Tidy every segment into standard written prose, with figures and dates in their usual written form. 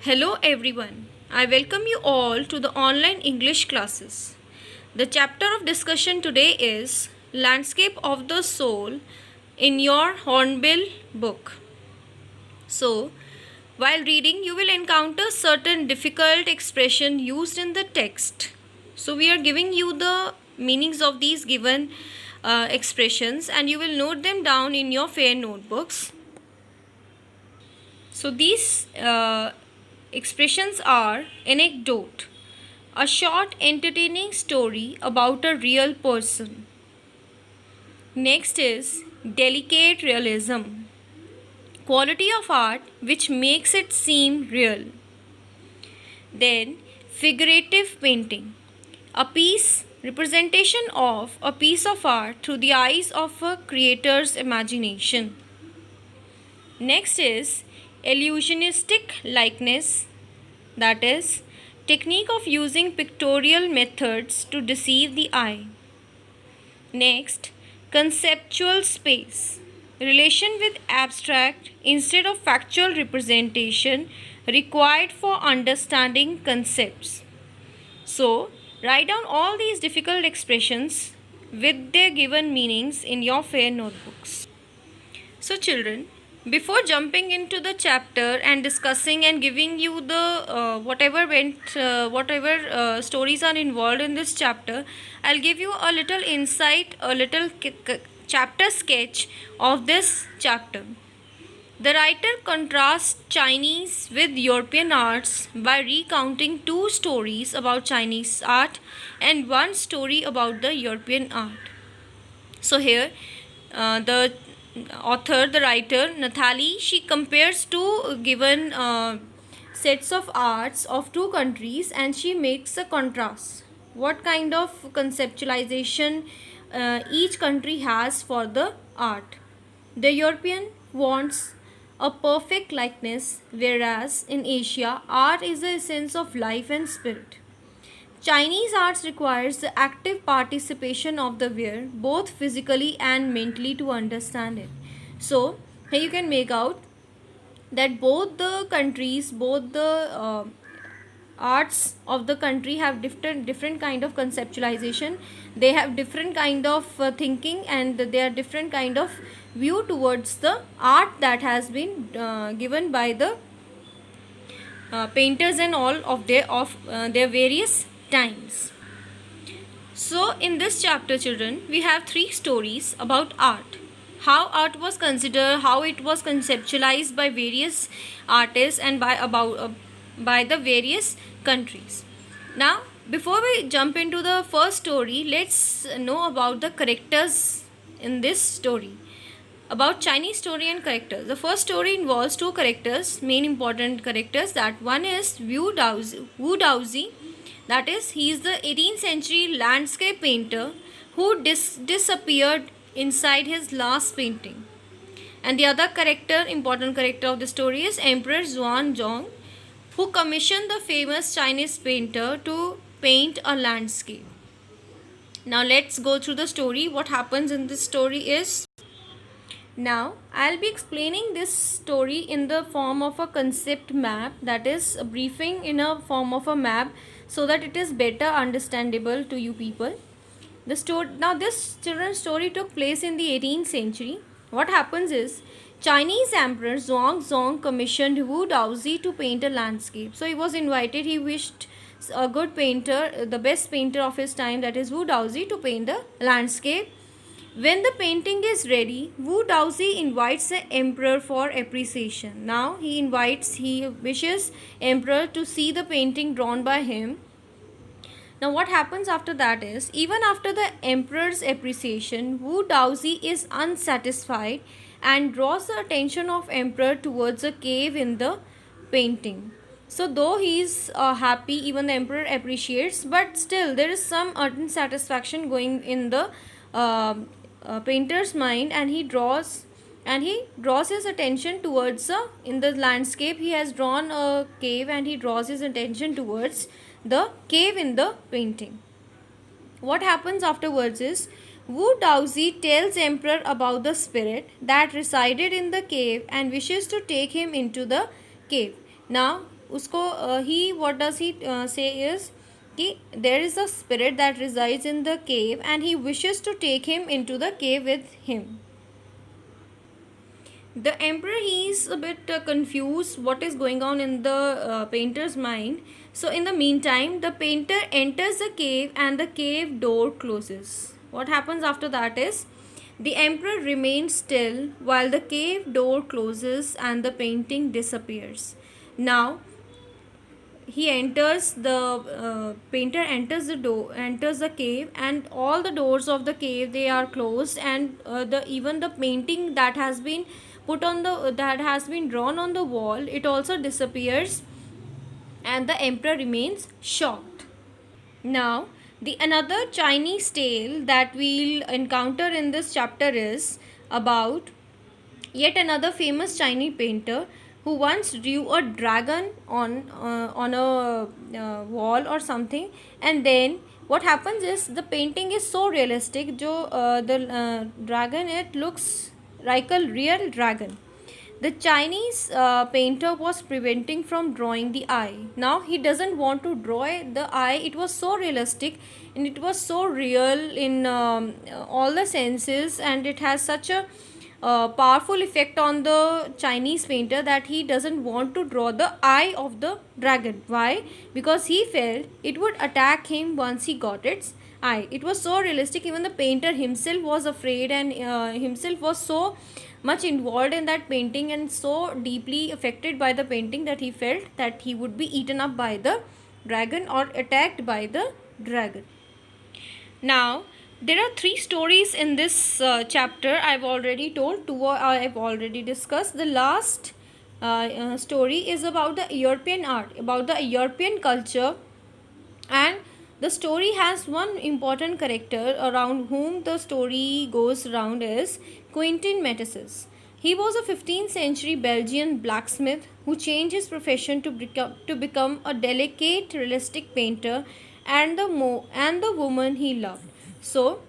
Hello everyone. I welcome you all to the online English classes. The chapter of discussion today is Landscape of the Soul in your Hornbill book. So, while reading you will encounter certain difficult expression used in the text. So, we are giving you the meanings of these given expressions and you will note them down in your fair notebooks. So, these expressions are anecdote, a short entertaining story about a real person. Next is delicate realism, quality of art which makes it seem real. Then figurative painting, a piece representation of a piece of art through the eyes of a creator's imagination. Next is illusionistic likeness, that is, technique of using pictorial methods to deceive the eye. Next, conceptual space, relation with abstract instead of factual representation required for understanding concepts. So, write down all these difficult expressions with their given meanings in your fair notebooks. So, children, before jumping into the chapter and discussing and giving you the whatever stories are involved in this chapter, I'll give you a little insight, a little chapter sketch of this chapter. The writer contrasts Chinese with European arts by recounting two stories about Chinese art and one story about the European art. So here, the author, the writer, Nathalie, she compares two given sets of arts of two countries and she makes a contrast. What kind of conceptualization each country has for the art. The European wants a perfect likeness, whereas in Asia, art is the essence of life and spirit. Chinese arts requires the active participation of the wearer, both physically and mentally, to understand it. So, here you can make out that both the countries, both the arts of the country have different kind of conceptualization. They have different kind of thinking, and they are different kind of view towards the art that has been given by the painters and all of their various times. So in this chapter, children, we have three stories about art. How art was considered, how it was conceptualized by various artists and by the various countries. Now, before we jump into the first story, let's know about the characters in this story. About Chinese story and characters. The first story involves two characters, main important characters. That one is Wu Daozi. That is, he is the 18th century landscape painter who disappeared inside his last painting. And the other character, important character of the story, is Emperor Xuanzong, who commissioned the famous Chinese painter to paint a landscape. Now let's go through the story. What happens in this story is, now I'll be explaining this story in the form of a concept map, that is a briefing in a form of a map, so that it is better understandable to you people. The story, now this children's story took place in the 18th century. What happens is, Chinese Emperor Xuanzong commissioned Wu Daozi to paint a landscape. So he was invited, he wished a good painter, the best painter of his time, that is Wu Daozi, to paint the landscape. When the painting is ready, Wu Daozi invites the emperor for appreciation. Now he wishes emperor to see the painting drawn by him. Now what happens after that is, even after the emperor's appreciation, Wu Daozi is unsatisfied and draws the attention of emperor towards a cave in the painting. So though he is happy, even the emperor appreciates, but still there is some unsatisfaction going in the painter's mind, and he draws his attention towards in the landscape he has drawn a cave, and he draws his attention towards the cave in the painting. What happens afterwards is, Wu Daozi tells emperor about the spirit that resided in the cave and wishes to take him into the cave. Now उसको he what does he say is कि there is a spirit that resides in the cave and he wishes to take him into the cave with him. The emperor, he is a bit confused what is going on in the painter's mind. So in the meantime, the painter enters the cave and the cave door closes. What happens after that is the emperor remains still while the cave door closes and the painting disappears. Now he enters the painter enters the cave, and all the doors of the cave, they are closed, and the even the painting that has been that has been drawn on the wall, it also disappears, and the emperor remains shocked. Now the another Chinese tale that we'll encounter in this chapter is about yet another famous Chinese painter who once drew a dragon on a wall or something, and then what happens is the painting is so realistic. The dragon, it looks like a real dragon. The Chinese painter was preventing from drawing the eye. Now he doesn't want to draw the eye. It was so realistic and it was so real in all the senses, and it has such a powerful effect on the Chinese painter that he doesn't want to draw the eye of the dragon. Why? Because he felt it would attack him once he got its eye. It was so realistic, even the painter himself was afraid, and himself was so much involved in that painting and so deeply affected by the painting that he felt that he would be eaten up by the dragon or attacked by the dragon. Now there are three stories in this chapter. I've already told two, I've already discussed. The last story is about the European art, about the European culture, and the story has one important character around whom the story goes around is Quentin Matsys. He was a 15th century Belgian blacksmith who changed his profession to become a delicate, realistic painter and the woman he loved. So,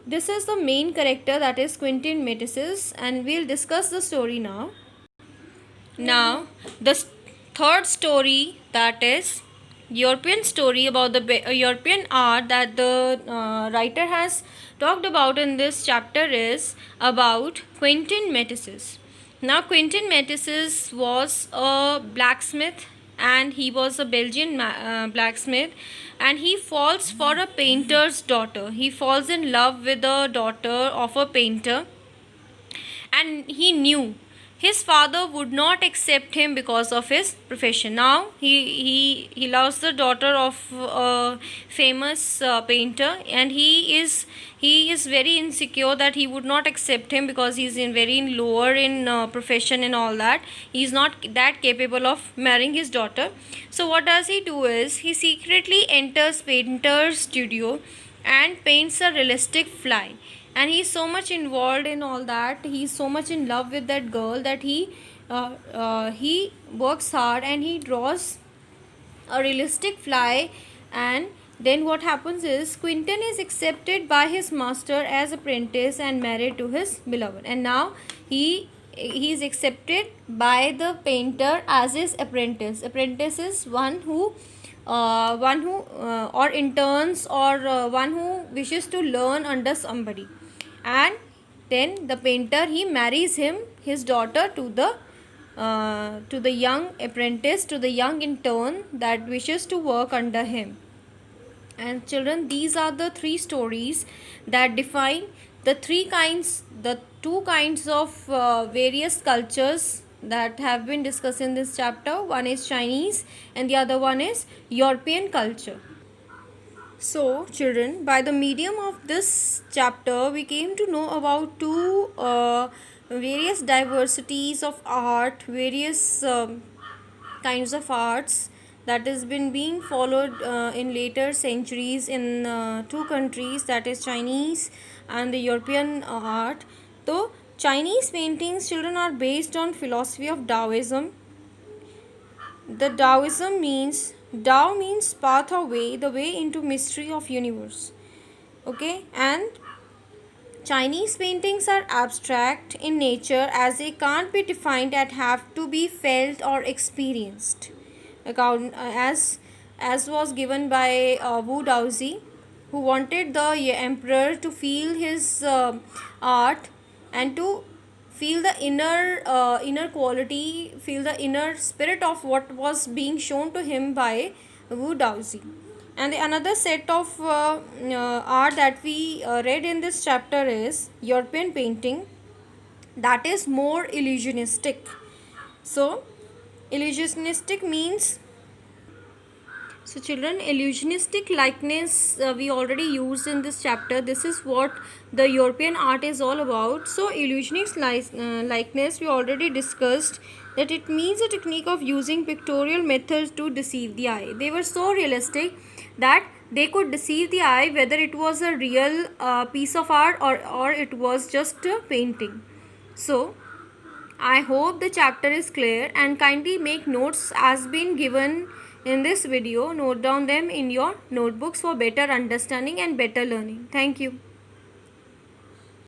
this is the main character, that is Quentin Matsys, and we'll discuss the story now. Now, the third story, that is European story about the European art that the writer has talked about in this chapter, is about Quentin Matsys. Now Quentin Matsys was a blacksmith, and he was a Belgian blacksmith, and he falls for a painter's daughter. He falls in love with the daughter of a painter, and he knew his father would not accept him because of his profession. Now he loves the daughter of a famous painter, and he is very insecure that he would not accept him because he's in very lower in profession and all that. He's not that capable of marrying his daughter. So what does he do is he secretly enters painter's studio and paints a realistic fly, and he's so much involved in all that, he's so much in love with that girl that he works hard and he draws a realistic fly. And then what happens is Quentin is accepted by his master as apprentice and married to his beloved, and now he is accepted by the painter as his apprentice. Apprentice is one who or interns, or one who wishes to learn under somebody. And then the painter, he marries his daughter to the young apprentice, to the young intern that wishes to work under him. And children, these are the three stories that define the two kinds of various cultures that have been discussed in this chapter. One is Chinese and the other one is European culture. So children, by the medium of this chapter, we came to know about two various diversities of art, various kinds of arts that has been being followed in later centuries in two countries, that is Chinese and the European art. So Chinese paintings, children, are based on philosophy of Taoism. The Taoism means, Tao means path or way, the way into mystery of universe. Okay, and Chinese paintings are abstract in nature as they can't be defined and have to be felt or experienced. account as was given by Wu Daozi, who wanted the emperor to feel his art and to feel the inner quality, feel the inner spirit of what was being shown to him by Wu Daozi. And the another set of art that we read in this chapter is European painting, that is more illusionistic. So illusionistic means, so children, illusionistic likeness we already used in this chapter. This is what the European art is all about. So illusionist likeness we already discussed, that it means a technique of using pictorial methods to deceive the eye. They were so realistic that they could deceive the eye whether it was a real piece of art or it was just a painting. So I hope the chapter is clear, and kindly make notes as been given in this video. Note down them in your notebooks for better understanding and better learning. Thank you.